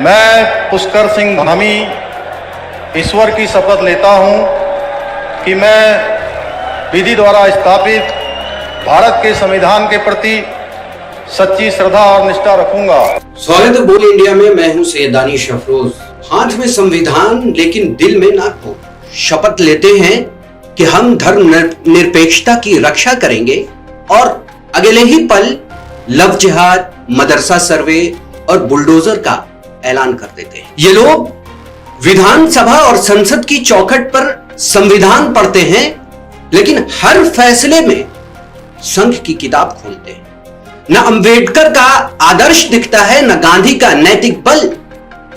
मैं पुष्कर सिंह धामी ईश्वर की शपथ लेता हूं कि मैं विधि द्वारा स्थापित भारत के संविधान के प्रति सच्ची श्रद्धा और निष्ठा रखूंगा। स्वागत है बोल इंडिया में। मैं हूं सैयद दानिश अफरोज। हाथ में संविधान लेकिन दिल में नागपुर। शपथ लेते हैं कि हम धर्म निरपेक्षता की रक्षा करेंगे और अगले ही पल लव जिहाद, मदरसा सर्वे और बुलडोजर का ऐलान कर देते हैं। ये लोग विधानसभा और संसद की चौखट पर संविधान पढ़ते हैं, लेकिन हर फैसले में संघ की किताब खोलते हैं। न अंबेडकर का आदर्श दिखता है, न गांधी का नैतिक बल।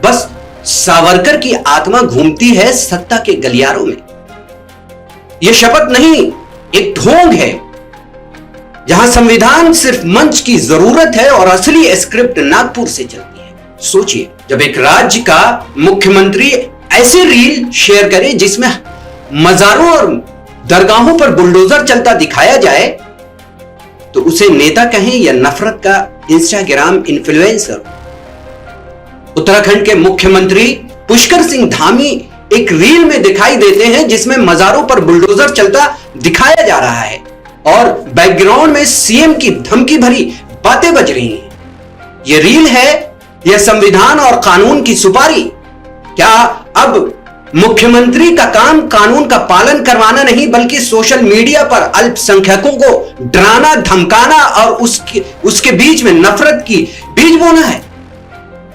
बस सावरकर की आत्मा घूमती है सत्ता के गलियारों में। यह शपथ नहीं, एक ढोंग है जहां संविधान सिर्फ मंच की जरूरत है और असली स्क्रिप्ट नागपुर से चलती है। सोचिए, जब एक राज्य का मुख्यमंत्री ऐसे रील शेयर करे जिसमें मजारों और दरगाहों पर बुलडोजर चलता दिखाया जाए, तो उसे नेता कहें या नफरत का इंस्टाग्राम इन्फ्लुएंसर। उत्तराखंड के मुख्यमंत्री पुष्कर सिंह धामी एक रील में दिखाई देते हैं जिसमें मजारों पर बुलडोजर चलता दिखाया जा रहा है और बैकग्राउंड में सीएम की धमकी भरी बातें बज रही हैं। यह रील है या संविधान और कानून की सुपारी? क्या अब मुख्यमंत्री का काम कानून का पालन करवाना नहीं, बल्कि सोशल मीडिया पर अल्पसंख्यकों को डराना, धमकाना और उसके बीच में नफरत की बीज बोना है?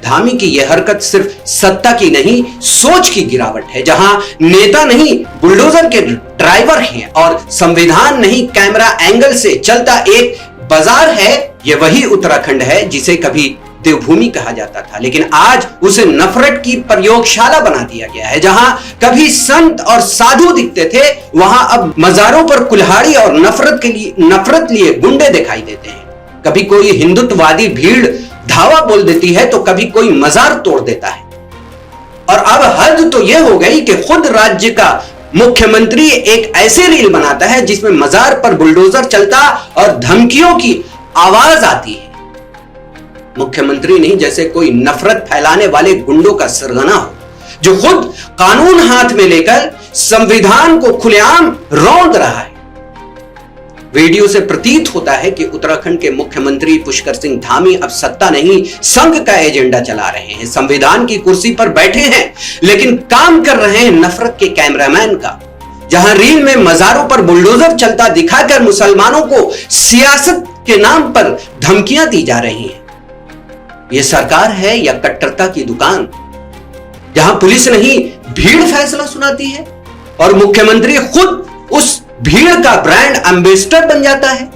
धामी की यह हरकत सिर्फ सत्ता की नहीं, सोच की गिरावट है, जहां नेता नहीं बुलडोजर के ड्राइवर हैं और संविधान नहीं कैमरा एंगल से चलता एक बाजार है। यह वही उत्तराखंड है जिसे कभी देवभूमि कहा जाता था, लेकिन आज उसे नफरत की प्रयोगशाला बना दिया गया है। जहां कभी संत और साधु दिखते थे, वहां अब मजारों पर कुल्हाड़ी और नफरत लिए गुंडे दिखाई देते हैं। कभी कोई हिंदुत्ववादी भीड़ धावा बोल देती है तो कभी कोई मजार तोड़ देता है। और अब हद तो यह हो गई कि खुद राज्य का मुख्यमंत्री एक ऐसे रील बनाता है जिसमें मजार पर बुलडोजर चलता और धमकियों की आवाज आती है। मुख्यमंत्री नहीं, जैसे कोई नफरत फैलाने वाले गुंडों का सरगना हो, जो खुद कानून हाथ में लेकर संविधान को खुलेआम रौंद रहा है। वीडियो से प्रतीत होता है कि उत्तराखंड के मुख्यमंत्री पुष्कर सिंह धामी अब सत्ता नहीं, संघ का एजेंडा चला रहे हैं। संविधान की कुर्सी पर बैठे हैं, लेकिन काम कर रहे हैं नफरत के कैमरामैन का। जहां रील में मजारों पर बुलडोजर चलता दिखाकर मुसलमानों को सियासत के नाम पर धमकियां दी जा रही हैं। यह सरकार है या कट्टरता की दुकान, जहां पुलिस नहीं भीड़ फैसला सुनाती है और मुख्यमंत्री खुद उस भीड़ का ब्रांड एम्बेसडर बन जाता है।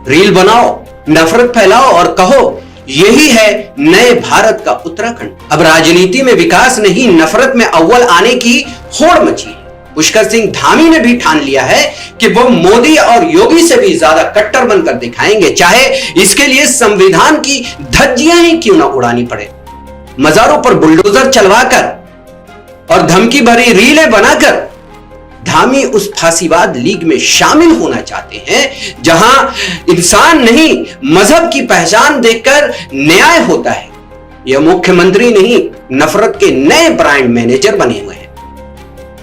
रील बनाओ, नफरत फैलाओ और कहो यही है नए भारत का उत्तराखंड। अब राजनीति में विकास नहीं, नफरत में अव्वल आने की होड़ मची है। पुष्कर सिंह धामी ने भी ठान लिया है कि वो मोदी और योगी से भी ज्यादा कट्टर बनकर दिखाएंगे, चाहे इसके लिए संविधान की धज्जियां ही क्यों ना उड़ानी पड़े। मजारों पर बुलडोजर चलवाकर और धमकी भरी रीलें बनाकर धामी उस फांसीवाद लीग में शामिल होना चाहते हैं, जहां इंसान नहीं मजहब की पहचान देखकर न्याय होता है। यह मुख्यमंत्री नहीं, नफरत के नए ब्रांड मैनेजर बने हुए हैं,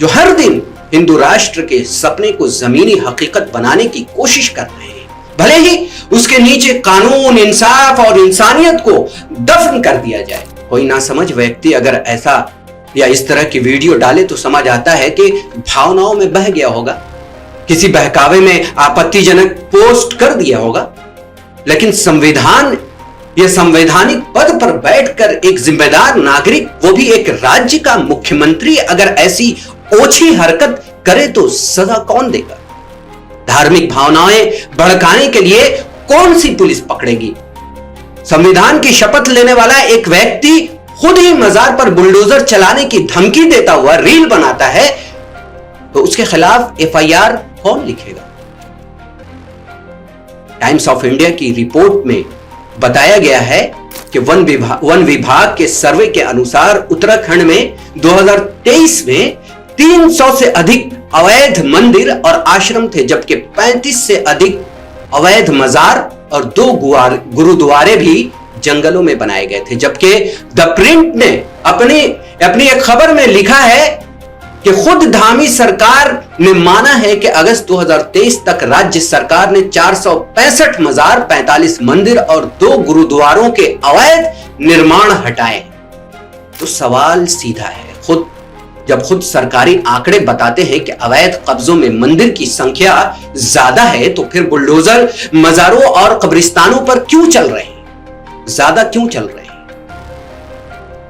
जो हर दिन हिंदू राष्ट्र के सपने को जमीनी हकीकत बनाने की कोशिश कर रहे हैं। भले ही उसके नीचे कानून, इंसाफ और इंसानियत को दफन कर दिया जाए। कोई नासमझ व्यक्ति अगर ऐसा या इस तरह की वीडियो डाले तो समझ आता है कि भावनाओं में बह गया होगा, किसी बहकावे में आपत्तिजनक पोस्ट कर दिया होगा। लेकिन संविधान या संवैधानिक पद पर बैठकर एक जिम्मेदार नागरिक, वो भी एक राज्य का मुख्यमंत्री, अगर ऐसी ओछी हरकत करे तो सजा कौन देगा? धार्मिक भावनाएं भड़काने के लिए कौन सी पुलिस पकड़ेगी? संविधान की शपथ लेने वाला एक व्यक्ति खुद ही मजार पर बुलडोजर चलाने की धमकी देता हुआ रील बनाता है, तो उसके खिलाफ एफआईआर कौन लिखेगा? टाइम्स ऑफ इंडिया की रिपोर्ट में बताया गया है कि वन विभाग के सर्वे के अनुसार उत्तराखंड में 2023 में 300 से अधिक अवैध मंदिर और आश्रम थे, जबकि 35 से अधिक अवैध मजार और 2 गुरुद्वारे भी जंगलों में बनाए गए थे, जबकि द प्रिंट ने अपनी एक खबर में लिखा है कि खुद धामी सरकार ने माना है कि अगस्त 2023 तक राज्य सरकार ने 465 मजार, 45 मंदिर और 2 गुरुद्वारों के अवैध निर्माण हटाए। तो सवाल सीधा है, जब खुद सरकारी आंकड़े बताते हैं कि अवैध कब्जों में मंदिर की संख्या ज्यादा है, तो फिर बुलडोजर मजारों और कब्रिस्तानों पर क्यों चल रहे हैं, ज्यादा क्यों चल रहे हैं?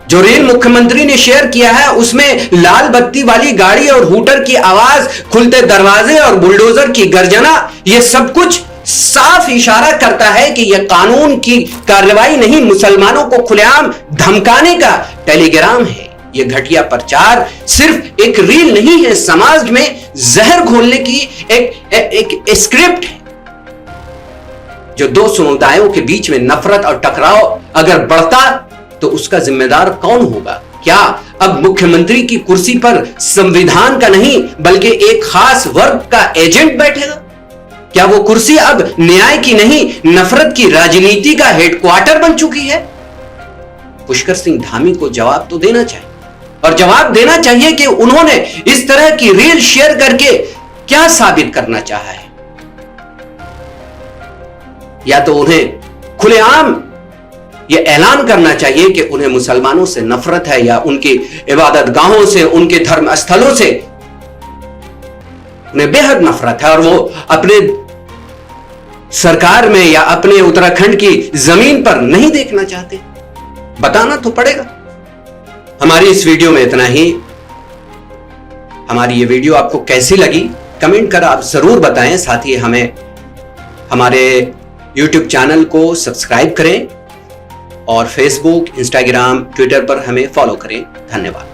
जो रील मुख्यमंत्री ने शेयर किया है उसमें लाल बत्ती वाली गाड़ी और हूटर की आवाज, खुलते दरवाजे और बुलडोजर की गर्जना, यह सब कुछ साफ इशारा करता है कि यह कानून की कार्रवाई नहीं, मुसलमानों को खुलेआम धमकाने का टेलीग्राम है। यह घटिया प्रचार सिर्फ एक रील नहीं है, समाज में जहर घोलने की एक स्क्रिप्ट है। जो 2 समुदायों के बीच में नफरत और टकराव अगर बढ़ता तो उसका जिम्मेदार कौन होगा? क्या अब मुख्यमंत्री की कुर्सी पर संविधान का नहीं बल्कि एक खास वर्ग का एजेंट बैठेगा? क्या वो कुर्सी अब न्याय की नहीं, नफरत की राजनीति का हेडक्वार्टर बन चुकी है? पुष्कर सिंह धामी को जवाब तो देना चाहिए, और जवाब देना चाहिए कि उन्होंने इस तरह की रील शेयर करके क्या साबित करना चाहा है। या तो उन्हें खुलेआम यह ऐलान करना चाहिए कि उन्हें मुसलमानों से नफरत है, या उनकी इबादत गाहों से, उनके धर्म स्थलों से उन्हें बेहद नफरत है, और वो अपने सरकार में या अपने उत्तराखंड की जमीन पर नहीं देखना चाहते। बताना तो पड़ेगा। हमारी इस वीडियो में इतना ही। हमारी ये वीडियो आपको कैसी लगी कमेंट कर आप जरूर बताएं। साथ ही हमें हमारे YouTube चैनल को सब्सक्राइब करें और फेसबुक, इंस्टाग्राम, ट्विटर पर हमें फॉलो करें। धन्यवाद।